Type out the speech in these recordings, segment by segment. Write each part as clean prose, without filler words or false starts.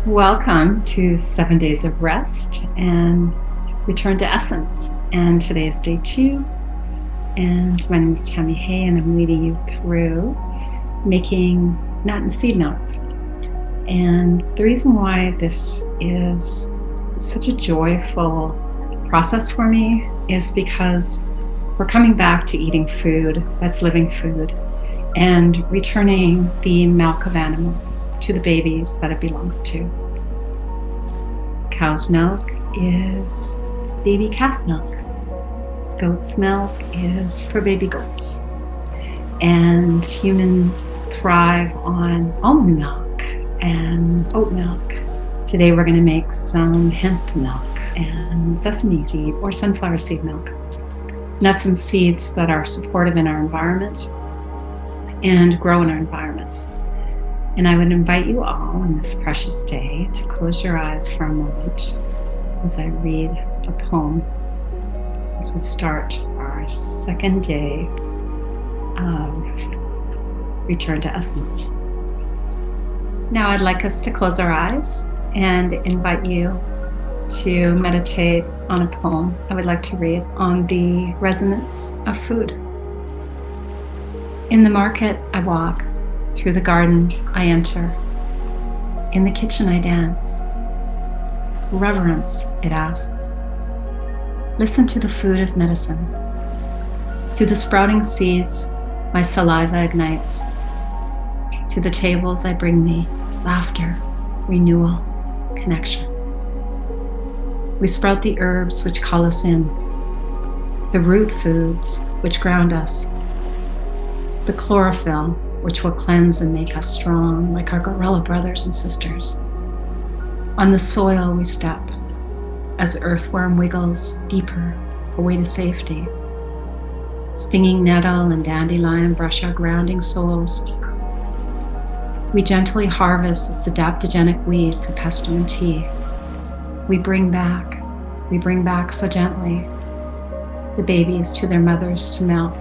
Welcome to 7 Days of Rest and Return to Essence. And today is day 2. And my name is Tammy Hay, and I'm leading you through making nut and seed milks. And the reason why this is such a joyful process for me is because we're coming back to eating food that's living food and returning the milk of animals to the babies that it belongs to. Cow's milk is baby calf milk. Goat's milk is for baby goats. And humans thrive on almond milk and oat milk. Today we're going to make some hemp milk and sesame seed or sunflower seed milk. Nuts and seeds that are supportive in our environment and grow in our environment. And I would invite you all on this precious day to close your eyes for a moment as I read a poem as we start our 2nd day of Return to Essence. Now I'd like us to close our eyes and invite you to meditate on a poem I would like to read on the resonance of food. In the market I walk, through the garden I enter, in the kitchen I dance. Reverence, it asks. Listen to the food as medicine. To the sprouting seeds my saliva ignites. To the tables I bring thee, laughter, renewal, connection. We sprout the herbs which call us in, the root foods which ground us, the chlorophyll, which will cleanse and make us strong like our gorilla brothers and sisters. On the soil we step, as earthworm wiggles deeper away to safety. Stinging nettle and dandelion brush our grounding soles. We gently harvest this adaptogenic weed for pestilent tea. We bring back so gently the babies to their mothers to milk,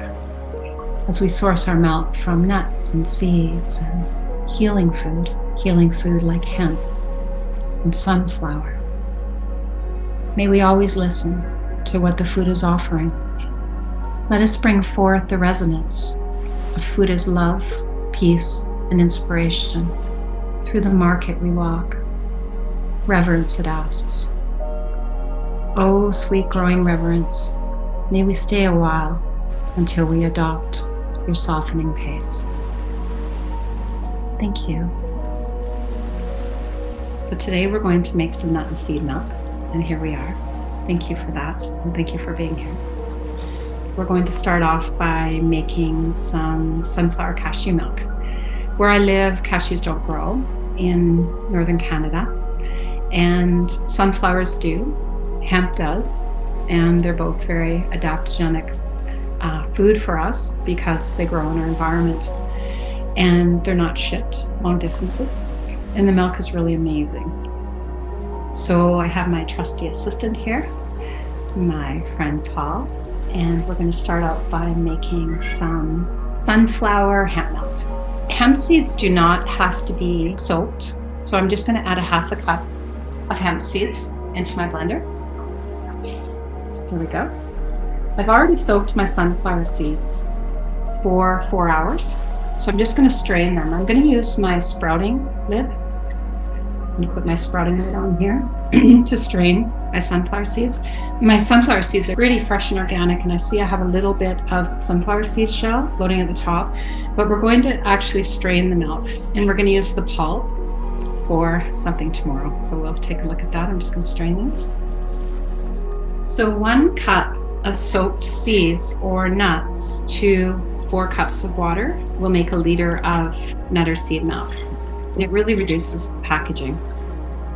as we source our milk from nuts and seeds and healing food like hemp and sunflower. May we always listen to what the food is offering. Let us bring forth the resonance of food as love, peace, and inspiration. Through the market we walk. Reverence, it asks. Oh, sweet growing reverence, may we stay a while until we adopt your softening pace. Thank you. So today we're going to make some nut and seed milk, and here we are. Thank you for that, and thank you for being here. We're going to start off by making some sunflower cashew milk. Where I live, cashews don't grow in northern Canada, and sunflowers do, hemp does, and they're both very adaptogenic food for us because they grow in our environment, and they're not shipped long distances, and the milk is really amazing. So I have my trusty assistant here, my friend Paul, and we're going to start out by making some sunflower hemp milk. Hemp seeds do not have to be soaked, so I'm just going to add a half a cup of hemp seeds into my blender. Here we go. I've already soaked my sunflower seeds for 4 hours, so I'm just going to strain them. I'm going to use my sprouting lid. I'm going to put my sprouting lid on here to strain my sunflower seeds. My sunflower seeds are really fresh and organic, and I see I have a little bit of sunflower seed shell floating at the top, but we're going to actually strain the milk, and we're going to use the pulp for something tomorrow. So we'll take a look at that. I'm just going to strain these. So 1 cup of soaked seeds or nuts to 4 cups of water will make a liter of nut or seed milk. And it really reduces the packaging,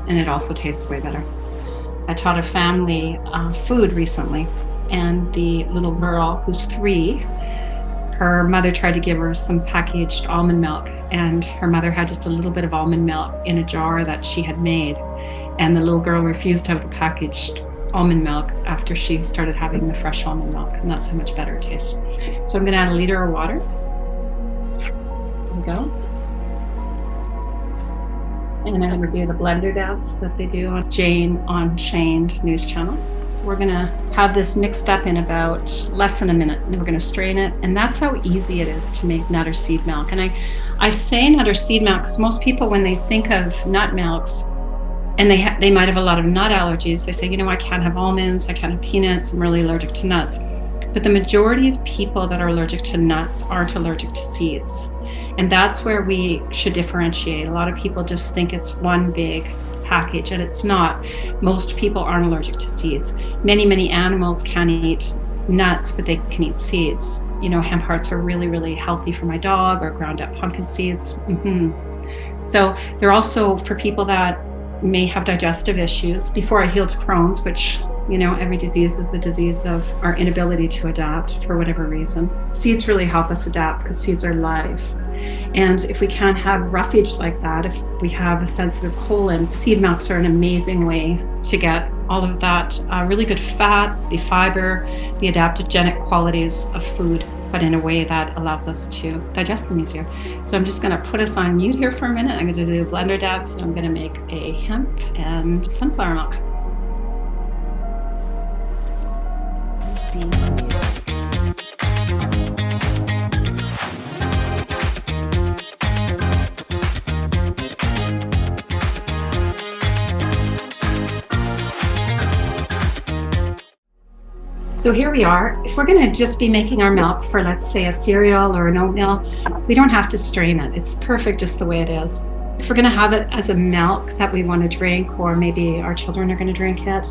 and it also tastes way better. I taught a family food recently, and the little girl who's 3, her mother tried to give her some packaged almond milk, and her mother had just a little bit of almond milk in a jar that she had made, and the little girl refused to have the packaged almond milk after she started having the fresh almond milk, and that's how much better it tastes. So I'm going to add a liter of water. There we go. and I'm going to do the blender dance that they do on Jane Unchained news channel. We're going to have this mixed up in about less than a minute, and we're going to strain it. And that's how easy it is to make nut or seed milk. And I say nut or seed milk because most people, when they think of nut milks, and they might have a lot of nut allergies, they say, I can't have almonds, I can't have peanuts, I'm really allergic to nuts. But the majority of people that are allergic to nuts aren't allergic to seeds. And that's where we should differentiate. A lot of people just think it's one big package, and it's not. Most people aren't allergic to seeds. Many animals can eat nuts, but they can eat seeds. Hemp hearts are really, really healthy for my dog, or ground up pumpkin seeds. So they're also for people that may have digestive issues. Before I healed Crohn's, which every disease is the disease of our inability to adapt for whatever reason. Seeds really help us adapt because seeds are live. And if we can't have roughage like that, if we have a sensitive colon, seed milks are an amazing way to get all of that really good fat, the fiber, the adaptogenic qualities of food, but in a way that allows us to digest them easier. So I'm just going to put us on mute here for a minute. I'm going to do a blender dance, and I'm going to make a hemp and sunflower milk. So here we are. If we're going to just be making our milk for, let's say, a cereal or an oatmeal, we don't have to strain it. It's perfect just the way it is. If we're going to have it as a milk that we want to drink, or maybe our children are going to drink it,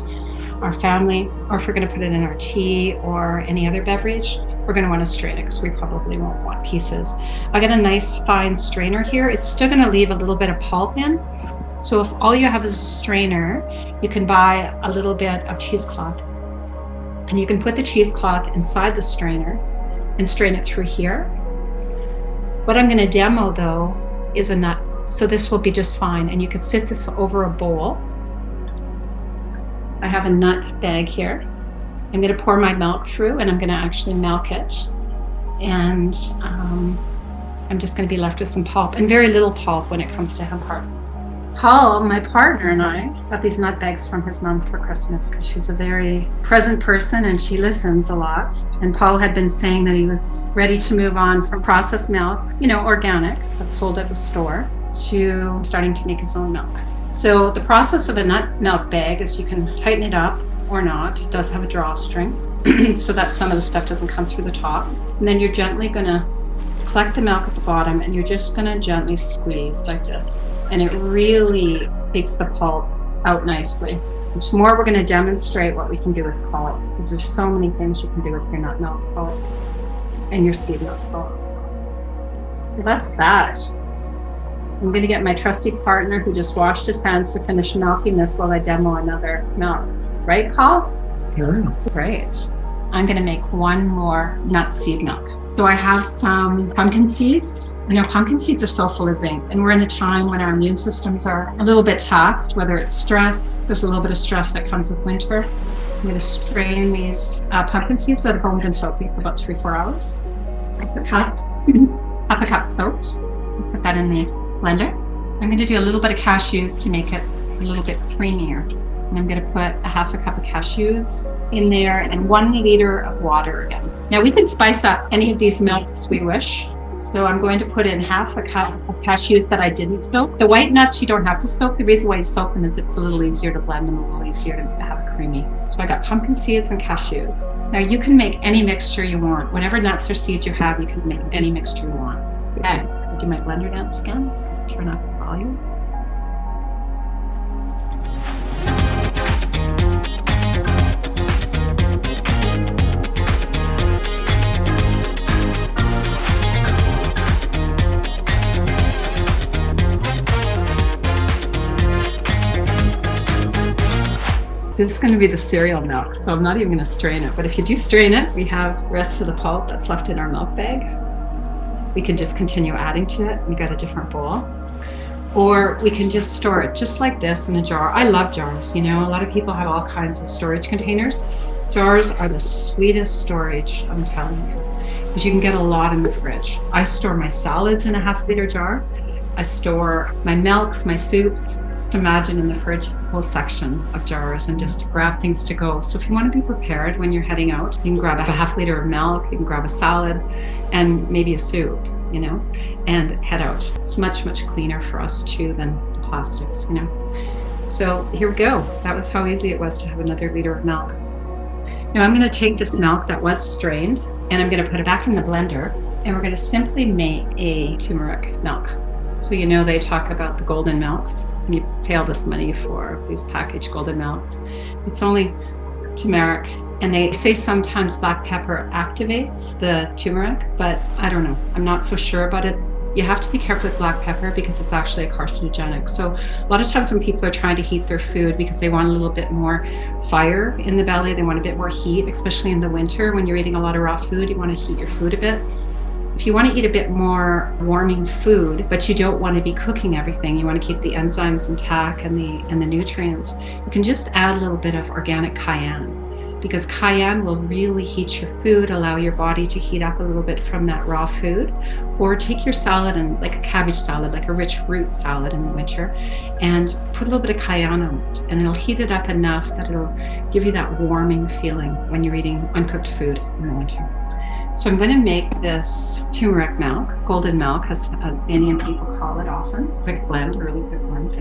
our family, or if we're going to put it in our tea or any other beverage, we're going to want to strain it because we probably won't want pieces. I got a nice fine strainer here. It's still going to leave a little bit of pulp in. So if all you have is a strainer, you can buy a little bit of cheesecloth. And you can put the cheesecloth inside the strainer and strain it through here. What I'm going to demo, though, is a nut. So this will be just fine. And you can sit this over a bowl. I have a nut bag here. I'm going to pour my milk through, and I'm going to actually milk it. And I'm just going to be left with some pulp, and very little pulp when it comes to hemp hearts. Paul, my partner, and I got these nut bags from his mom for Christmas because she's a very present person and she listens a lot. And Paul had been saying that he was ready to move on from processed milk, organic, that's sold at the store, to starting to make his own milk. So the process of a nut milk bag is you can tighten it up or not. It does have a drawstring so that some of the stuff doesn't come through the top. And then you're gently going to collect the milk at the bottom, and you're just going to gently squeeze like this. And it really takes the pulp out nicely. Which more, we're going to demonstrate what we can do with pulp, because there's so many things you can do with your nut milk pulp and your seed milk pulp. So that's that. I'm going to get my trusty partner who just washed his hands to finish milking this while I demo another milk. Right, Paul? Sure. Great. I'm going to make one more nut seed milk. So I have some pumpkin seeds. Pumpkin seeds are so full of zinc, and we're in a time when our immune systems are a little bit taxed, whether it's stress. There's a little bit of stress that comes with winter. I'm going to strain these pumpkin seeds that have only been soaking for about 3-4 hours. Half a cup soaked. Put that in the blender. I'm going to do a little bit of cashews to make it a little bit creamier. And I'm going to put a half a cup of cashews in there and 1 liter of water again. Now we can spice up any of these milks we wish. So I'm going to put in half a cup of cashews that I didn't soak. The white nuts you don't have to soak. The reason why you soak them is it's a little easier to blend them, a little easier to have it creamy. So I got pumpkin seeds and cashews. Now you can make any mixture you want. Whatever nuts or seeds you have, you can make any mixture you want. Okay, I'll do my blender dance again. Turn up the volume. This is going to be the cereal milk, so I'm not even going to strain it. But if you do strain it, we have the rest of the pulp that's left in our milk bag. We can just continue adding to it. We got a different bowl. Or we can just store it just like this in a jar. I love jars, a lot of people have all kinds of storage containers. Jars are the sweetest storage, I'm telling you, because you can get a lot in the fridge. I store my salads in a half-liter jar. I store my milks, my soups. Just imagine in the fridge, a whole section of jars, and just grab things to go. So if you want to be prepared when you're heading out, you can grab a half liter of milk, you can grab a salad and maybe a soup, and head out. It's much, much cleaner for us too than the plastics, So here we go. That was how easy it was to have another liter of milk. Now I'm going to take this milk that was strained and I'm going to put it back in the blender, and we're going to simply make a turmeric milk. So they talk about the golden milks, and you pay all this money for these packaged golden milks. It's only turmeric, and they say sometimes black pepper activates the turmeric, but I don't know. I'm not so sure about it. You have to be careful with black pepper because it's actually a carcinogenic. So a lot of times when people are trying to heat their food because they want a little bit more fire in the belly, they want a bit more heat, especially in the winter when you're eating a lot of raw food, you want to heat your food a bit. If you want to eat a bit more warming food, but you don't want to be cooking everything, you want to keep the enzymes intact and the nutrients, you can just add a little bit of organic cayenne, because cayenne will really heat your food, allow your body to heat up a little bit from that raw food. Or take your salad, and like a cabbage salad, like a rich root salad in the winter, and put a little bit of cayenne on it, and it'll heat it up enough that it'll give you that warming feeling when you're eating uncooked food in the winter. So I'm going to make this turmeric milk, golden milk, as the Indian people call it often. Quick blend, really quick blend.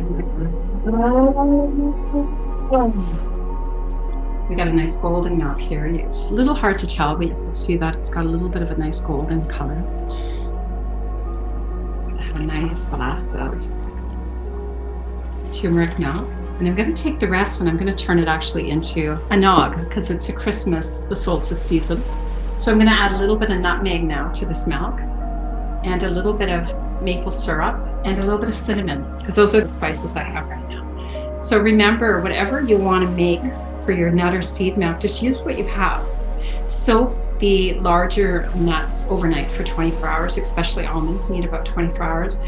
We got a nice golden milk here. It's a little hard to tell, but you can see that it's got a little bit of a nice golden color. I have a nice glass of turmeric milk. And I'm going to take the rest and I'm going to turn it actually into a nog, because it's a Christmas, the solstice season. So I'm going to add a little bit of nutmeg now to this milk, and a little bit of maple syrup, and a little bit of cinnamon, because those are the spices I have right now. So remember, whatever you want to make for your nut or seed milk, just use what you have. Soak the larger nuts overnight for 24 hours, especially almonds need about 24 hours.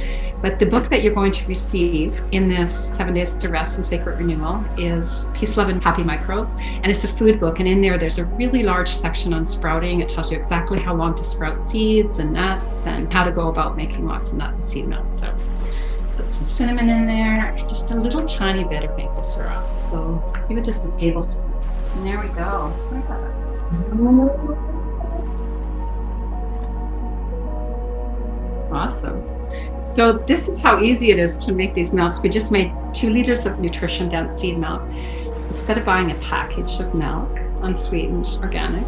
But the book that you're going to receive in this 7 Days to Rest and Sacred Renewal is Peace, Love, and Happy Microbes. And it's a food book. And in there's a really large section on sprouting. It tells you exactly how long to sprout seeds and nuts and how to go about making lots of nut and seed milk. So put some cinnamon in there, and just a little tiny bit of maple syrup. So give it just a tablespoon. And there we go. Awesome. So this is how easy it is to make these milks. We just made 2 liters of nutrition-dense seed milk. Instead of buying a package of milk, unsweetened, organic,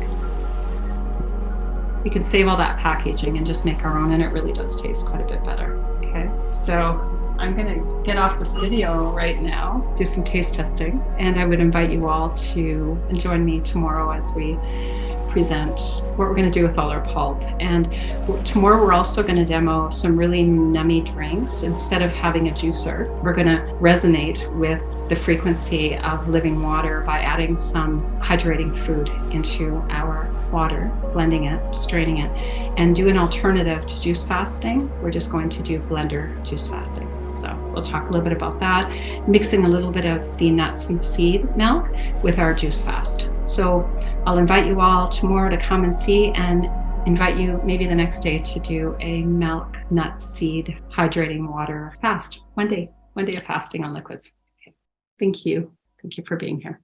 we can save all that packaging and just make our own, and it really does taste quite a bit better. Okay, so I'm going to get off this video right now, do some taste testing, and I would invite you all to join me tomorrow as we present what we're going to do with all our pulp. And tomorrow we're also going to demo some really nummy drinks. Instead of having a juicer, we're going to resonate with the frequency of living water by adding some hydrating food into our water, blending it, straining it, and do an alternative to juice fasting. We're just going to do blender juice fasting. So we'll talk a little bit about that, mixing a little bit of the nuts and seed milk with our juice fast. So I'll invite you all tomorrow to come and see, and invite you maybe the next day to do a milk, nut, seed, hydrating water fast. One day of fasting on liquids. Okay. Thank you. Thank you for being here.